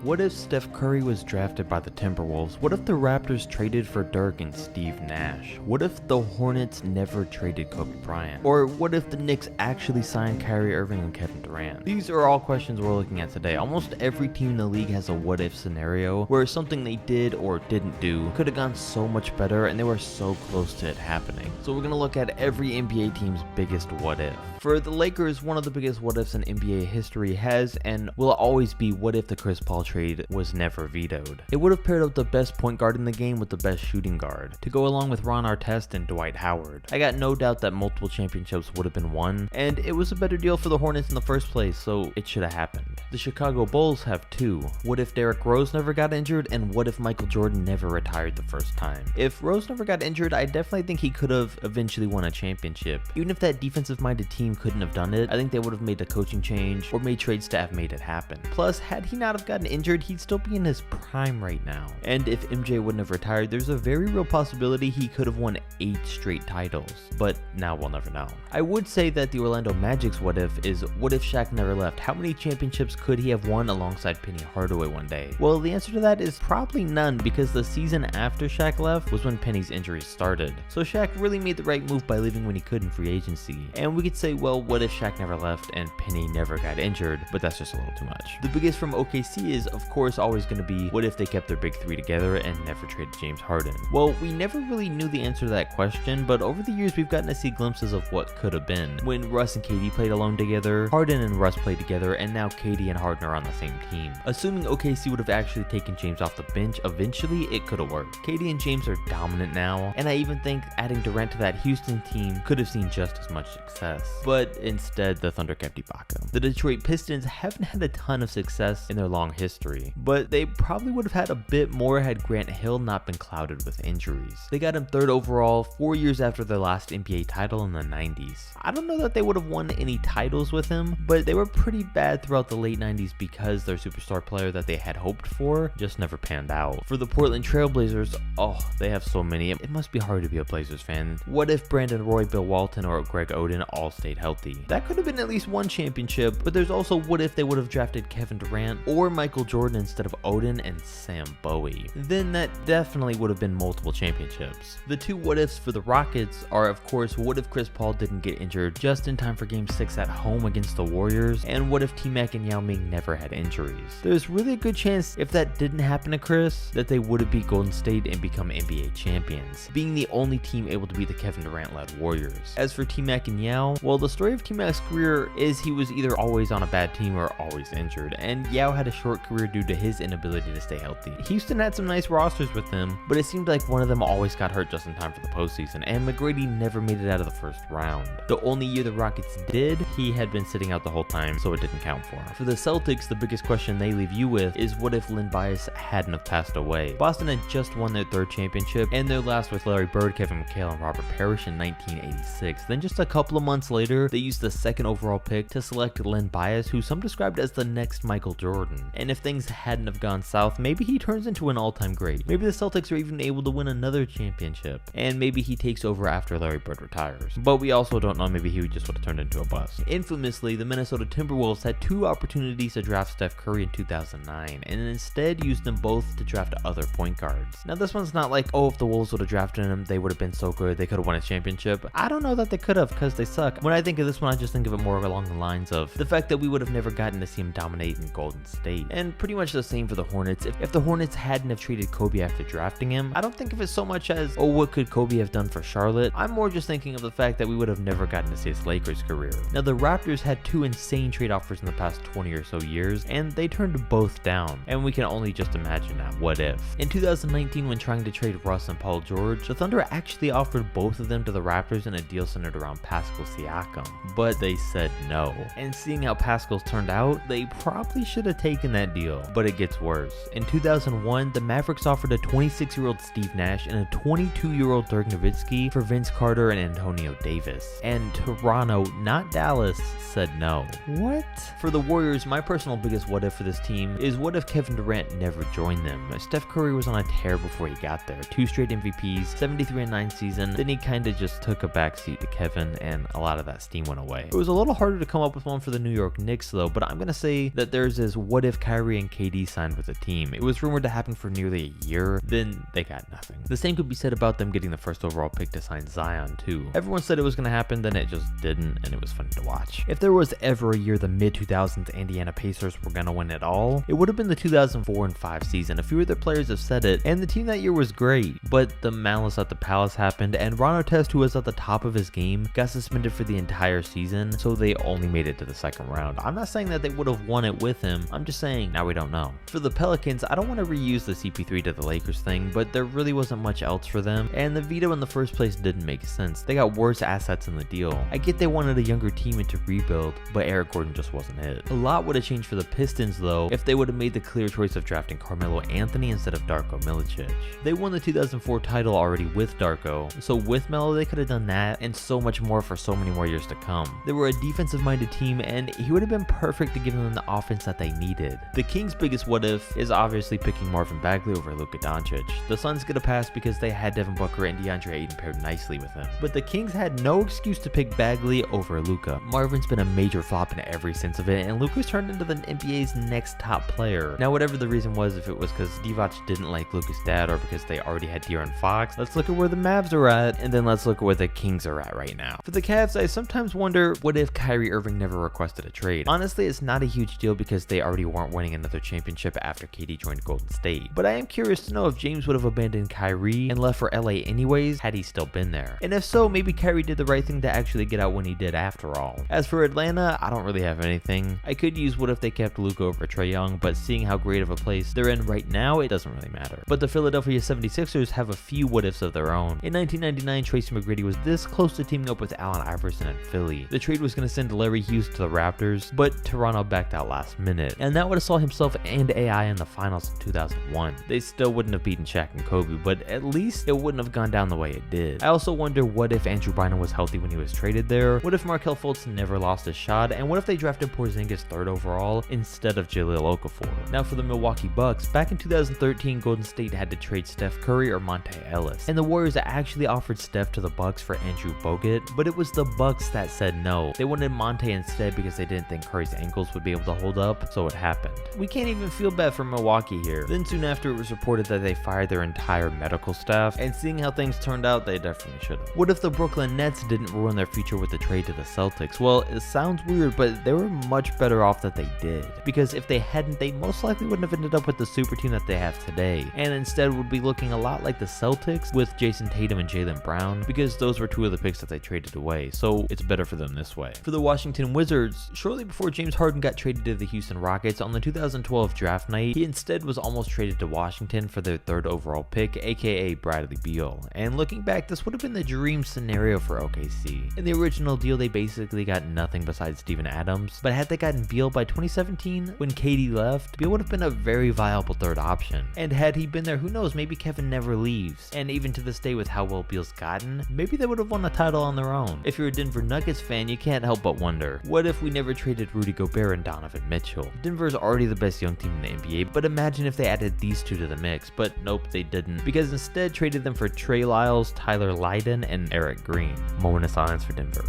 What if Steph Curry was drafted by the Timberwolves? What if the Raptors traded for Dirk and Steve Nash? What if the Hornets never traded Kobe Bryant? Or what if the Knicks actually signed Kyrie Irving and Kevin Durant? These are all questions we're looking at today. Almost every team in the league has a what if scenario where something they did or didn't do could have gone so much better and they were so close to it happening. So we're going to look at every NBA team's biggest what if. For the Lakers, one of the biggest what ifs in NBA history has and will always be what if the Chris Paul trade was never vetoed. It would have paired up the best point guard in the game with the best shooting guard to go along with Ron Artest and Dwight Howard. I got no doubt that multiple championships would have been won, and it was a better deal for the Hornets in the first place, so it should have happened. The Chicago Bulls have two. What if Derrick Rose never got injured, and what if Michael Jordan never retired the first time? If Rose never got injured, I definitely think he could have eventually won a championship. Even if that defensive-minded team couldn't have done it, I think they would have made a coaching change or made trades to have made it happen. Plus, had he not have gotten injured, he'd still be in his prime right now. And if MJ wouldn't have retired, there's a very real possibility he could have won 8 straight titles. But now we'll never know. I would say that the Orlando Magic's what if is, what if Shaq never left? How many championships could he have won alongside Penny Hardaway one day? Well, the answer to that is probably none, because the season after Shaq left was when Penny's injuries started. So Shaq really made the right move by leaving when he could in free agency. And we could say, well, what if Shaq never left and Penny never got injured? But that's just a little too much. The biggest from OKC is, of course, always going to be, what if they kept their big three together and never traded James Harden? Well, we never really knew the answer to that question, but over the years we've gotten to see glimpses of what could have been. When Russ and KD played alone together, Harden and Russ played together, and now KD and Harden are on the same team. Assuming OKC would have actually taken James off the bench, eventually it could have worked. KD and James are dominant now, and I even think adding Durant to that Houston team could have seen just as much success. But instead, the Thunder kept Ibaka. The Detroit Pistons haven't had a ton of success in their long history, but they probably would have had a bit more had Grant Hill not been clouded with injuries. They got him 3rd overall 4 years after their last NBA title in the 90s. I don't know that they would have won any titles with him, but they were pretty bad throughout the late 90s because their superstar player that they had hoped for just never panned out. For the Portland Trailblazers, oh, they have so many. It must be hard to be a Blazers fan. What if Brandon Roy, Bill Walton, or Greg Oden all stayed healthy? That could have been at least one championship, but there's also what if they would have drafted Kevin Durant or Michael Jordan instead of Oden and Sam Bowie. Then that definitely would have been multiple championships. The two what ifs for the Rockets are, of course, what if Chris Paul didn't get injured just in time for Game 6 at home against the Warriors, and what if T-Mac and Yao Ming never had injuries? There's really a good chance if that didn't happen to Chris, that they would have beat Golden State and become NBA champions, being the only team able to beat the Kevin Durant-led Warriors. As for T-Mac and Yao, well, the story of T-Mac's career is he was either always on a bad team or always injured, and Yao had a short career due to his inability to stay healthy. Houston had some nice rosters with him, but it seemed like one of them always got hurt just in time for the postseason, and McGrady never made it out of the first round. The only year the Rockets did, he had been sitting out the whole time, so it didn't count for him. For the Celtics, the biggest question they leave you with is what if Len Bias hadn't have passed away? Boston had just won their 3rd championship, and their last with Larry Bird, Kevin McHale, and Robert Parrish in 1986. Then just a couple of months later, they used the 2nd overall pick to select Len Bias, who some described as the next Michael Jordan. And if things hadn't have gone south, maybe he turns into an all-time great. Maybe the Celtics are even able to win another championship, and maybe he takes over after Larry Bird retires. But we also don't know, maybe he just would have turned into a bust. Infamously, the Minnesota Timberwolves had 2 opportunities to draft Steph Curry in 2009, and instead used them both to draft other point guards. Now this one's not like, oh, if the Wolves would have drafted him, they would have been so good, they could have won a championship. I don't know that they could have, because they suck. When I think of this one, I just think of it more along the lines of the fact that we would have never gotten to see him dominate in Golden State. And pretty much the same for the Hornets. If the Hornets hadn't have traded Kobe after drafting him, I don't think of it so much as, oh, what could Kobe have done for Charlotte? I'm more just thinking of the fact that we would have never gotten to see his Lakers career. Now the Raptors had 2 insane trade offers in the past 20 or so years, and they turned both down, and we can only just imagine that what if. In 2019, when trying to trade Russ and Paul George, the Thunder actually offered both of them to the Raptors in a deal centered around Pascal Siakam, but they said no. And seeing how Pascal's turned out, they probably should have taken that deal. But it gets worse. In 2001, the Mavericks offered a 26-year-old Steve Nash and a 22-year-old Dirk Nowitzki for Vince Carter and Antonio Davis. And Toronto, not Dallas, said no. What? For the Warriors, Anyways, my personal biggest what if for this team is what if Kevin Durant never joined them. Steph Curry was on a tear before he got there. 2 straight MVPs, 73-9 season, then he kinda just took a backseat to Kevin and a lot of that steam went away. It was a little harder to come up with one for the New York Knicks though, but I'm gonna say that theirs is what if Kyrie and KD signed with the team. It was rumored to happen for nearly a year, then they got nothing. The same could be said about them getting the first overall pick to sign Zion too. Everyone said it was gonna happen, then it just didn't, and it was fun to watch. If there was ever a year the mid-2000s Indiana Pacers were gonna win it all, it would have been the 2004 and 5 season. A few of their players have said it, and the team that year was great, but the malice at the palace happened, and Ron Artest, who was at the top of his game, got suspended for the entire season, so they only made it to the second round. I'm not saying that they would have won it with him, I'm just saying now we don't know. For the Pelicans, I don't want to reuse the CP3 to the Lakers thing, but there really wasn't much else for them, and the veto in the first place didn't make sense. They got worse assets in the deal. I get they wanted a younger team and to rebuild, but Eric Gordon just wasn't it. A lot would have changed for the Pistons though if they would have made the clear choice of drafting Carmelo Anthony instead of Darko Milicic. They won the 2004 title already with Darko, so with Melo they could have done that and so much more for so many more years to come. They were a defensive minded team and he would have been perfect to give them the offense that they needed. The Kings' biggest what if is obviously picking Marvin Bagley over Luka Doncic. The Suns get a pass because they had Devin Booker and DeAndre Ayton paired nicely with him, but the Kings had no excuse to pick Bagley over Luka. Marvin's been a major flop in every sense of it, and Luka's turned into the NBA's next top player. Now whatever the reason was, if it was because Divac didn't like Luka's dad or because they already had De'Aaron Fox, let's look at where the Mavs are at, and then let's look at where the Kings are at right now. For the Cavs, I sometimes wonder what if Kyrie Irving never requested a trade. Honestly, it's not a huge deal because they already weren't winning another championship after KD joined Golden State, but I am curious to know if James would have abandoned Kyrie and left for LA anyways had he still been there. And if so, maybe Kyrie did the right thing to actually get out when he did after all. As for Atlanta, I don't really have anything. I could use what if they kept Luka over Trae Young, but seeing how great of a place they're in right now, it doesn't really matter. But the Philadelphia 76ers have a few what ifs of their own. In 1999, Tracy McGrady was this close to teaming up with Allen Iverson at Philly. The trade was going to send Larry Hughes to the Raptors, but Toronto backed out last minute, and that would have saw himself and AI in the finals in 2001. They still wouldn't have beaten Shaq and Kobe, but at least it wouldn't have gone down the way it did. I also wonder what if Andrew Bynum was healthy when he was traded there, what if Markelle Fultz never lost a shot, and what if they drafted Porzingis 3rd overall instead of Jahlil Okafor. Now for the Milwaukee Bucks, back in 2013, Golden State had to trade Steph Curry or Monte Ellis, and the Warriors actually offered Steph to the Bucks for Andrew Bogut, but it was the Bucks that said no. They wanted Monte instead because they didn't think Curry's ankles would be able to hold up, so it happened. We can't even feel bad for Milwaukee here. Then soon after, it was reported that they fired their entire medical staff, and seeing how things turned out, they definitely should have. What if the Brooklyn Nets didn't ruin their future with the trade to the Celtics? Well, it sounds weird, but they were much better off that they did, because if they hadn't, they most likely wouldn't have ended up with the super team that they have today, and instead would be looking a lot like the Celtics with Jason Tatum and Jaylen Brown, because those were 2 of the picks that they traded away, so it's better for them this way. For the Washington Wizards, shortly before James Harden got traded to the Houston Rockets on the 2012 draft night, he instead was almost traded to Washington for their 3rd overall pick, aka Bradley Beal, and looking back, this would have been the dream scenario for OKC. In the original deal, they basically got nothing besides Steven Adams, but had they gotten Beal by 2017, when KD left, Beal would have been a very viable 3rd option, and had he been there, who knows, maybe Kevin never leaves, and even to this day with how well Beal's gotten, maybe they would have won a title on their own. If you're a Denver Nuggets fan, you can't help but wonder, what if we never traded Rudy Gobert and Donovan Mitchell? Denver's already the best young team in the NBA, but imagine if they added these 2 to the mix, but nope, they didn't, because instead traded them for Trey Lyles, Tyler Lydon, and Eric Green. Moment of silence for Denver.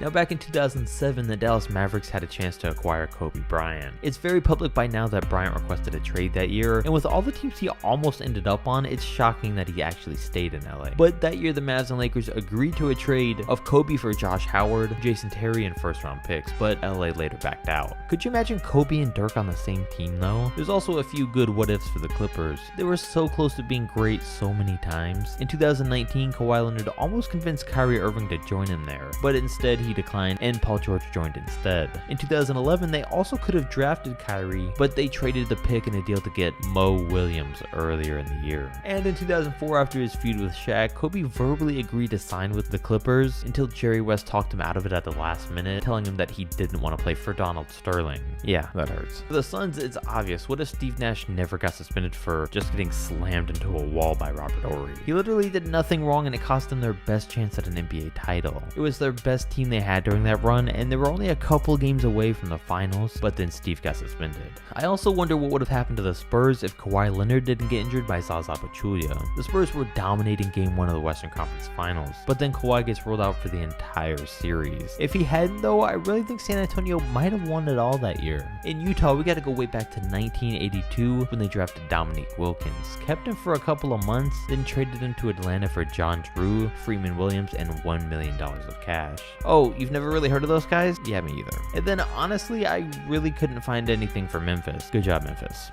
Now back in 2007, the Dallas Mavericks had a chance to acquire Kobe Bryant. It's very public by now that Bryant requested a trade that year, and with all the teams he almost ended up on, it's shocking that he actually stayed in LA. But that year, the Mavs and Lakers agreed to a trade of Kobe for Josh Howard, Jason Terry, and 1st round picks, but LA later backed out. Could you imagine Kobe and Dirk on the same team though? There's also a few good what ifs for the Clippers. They were so close to being great so many times. In 2019, Kawhi Leonard almost convinced Kyrie Irving to join him there, but instead he declined and Paul George joined instead. In 2011, they also could have drafted Kyrie, but they traded the pick in a deal to get Mo Williams earlier in the year. And in 2004, after his feud with Shaq, Kobe verbally agreed to sign with the Clippers until Jerry West talked him out of it at the last minute, telling him that he didn't want to play for Donald Sterling. Yeah, that hurts. For the Suns, it's obvious. What if Steve Nash never got suspended for just getting slammed into a wall by Robert Horry? He literally did nothing wrong and it cost them their best chance at an NBA title. It was their best team they they had during that run, and they were only a couple games away from the finals, but then Steve got suspended. I also wonder what would have happened to the Spurs if Kawhi Leonard didn't get injured by Zaza Pachulia. The Spurs were dominating game 1 of the Western Conference Finals, but then Kawhi gets ruled out for the entire series. If he hadn't though, I really think San Antonio might have won it all that year. In Utah, we gotta go way back to 1982 when they drafted Dominique Wilkins, kept him for a couple of months, then traded him to Atlanta for John Drew, Freeman Williams, and $1 million of cash. Oh, you've never really heard of those guys? Yeah, me either. And then honestly, I really couldn't find anything for Memphis. Good job, Memphis.